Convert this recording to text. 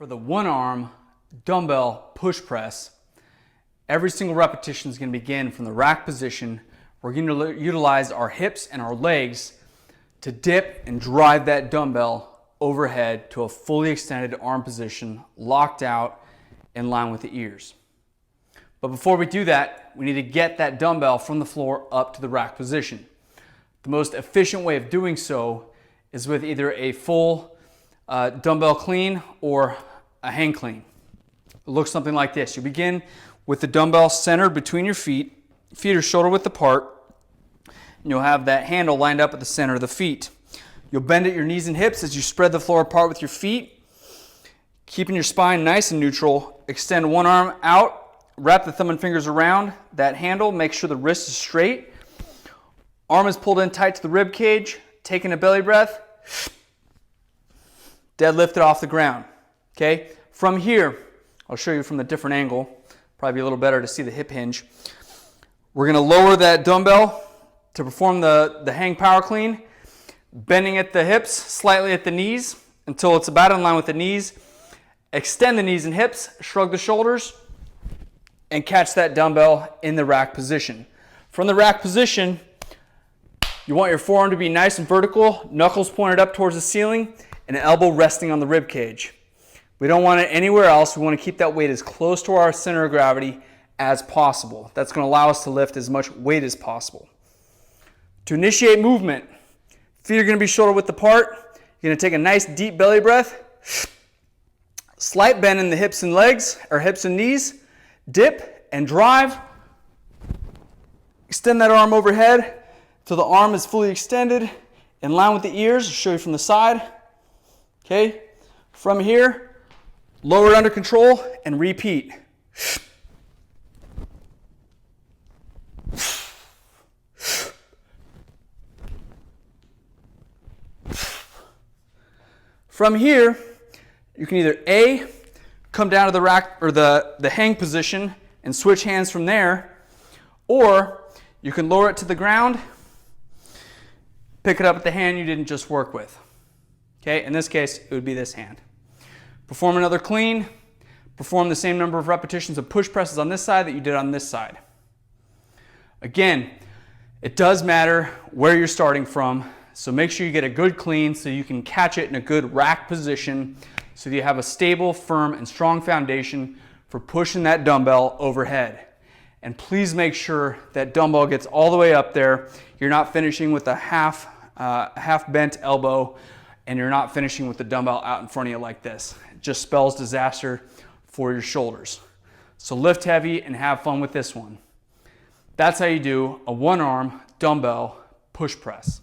For the one arm dumbbell push press, every single repetition is going to begin from the rack position. We're going to utilize our hips and our legs to dip and drive that dumbbell overhead to a fully extended arm position, locked out in line with the ears. But before we do that, we need to get that dumbbell from the floor up to the rack position. The most efficient way of doing so is with either a full dumbbell clean or a hang clean. It looks something like this. You begin with the dumbbell centered between your feet. Feet are shoulder width apart. And you'll have that handle lined up at the center of the feet. You'll bend at your knees and hips as you spread the floor apart with your feet, keeping your spine nice and neutral. Extend one arm out, wrap the thumb and fingers around that handle, make sure the wrist is straight. Arm is pulled in tight to the rib cage, taking a belly breath, deadlift it off the ground. Okay? From here, I'll show you from a different angle, probably be a little better to see the hip hinge. We're going to lower that dumbbell to perform the hang power clean, bending at the hips, slightly at the knees until it's about in line with the knees. Extend the knees and hips, shrug the shoulders, and catch that dumbbell in the rack position. From the rack position, you want your forearm to be nice and vertical, knuckles pointed up towards the ceiling, and an elbow resting on the rib cage. We don't want it anywhere else. We want to keep that weight as close to our center of gravity as possible. That's going to allow us to lift as much weight as possible. To initiate movement, feet are going to be shoulder width apart. You're going to take a nice deep belly breath. Slight bend in the hips and legs, or hips and knees. Dip and drive. Extend that arm overhead till the arm is fully extended in line with the ears. I'll show you from the side. Okay. From here, lower it under control and repeat. From here, you can either A, come down to the rack or the hang position and switch hands from there, or you can lower it to the ground, pick it up with the hand you didn't just work with. Okay, in this case, it would be this hand. Perform another clean, perform the same number of repetitions of push presses on this side that you did on this side. Again, it does matter where you're starting from. So make sure you get a good clean so you can catch it in a good rack position so that you have a stable, firm, and strong foundation for pushing that dumbbell overhead. And please make sure that dumbbell gets all the way up there. You're not finishing with a half bent elbow, and you're not finishing with the dumbbell out in front of you like this. It just spells disaster for your shoulders. So lift heavy and have fun with this one. That's how you do a one-arm dumbbell push press.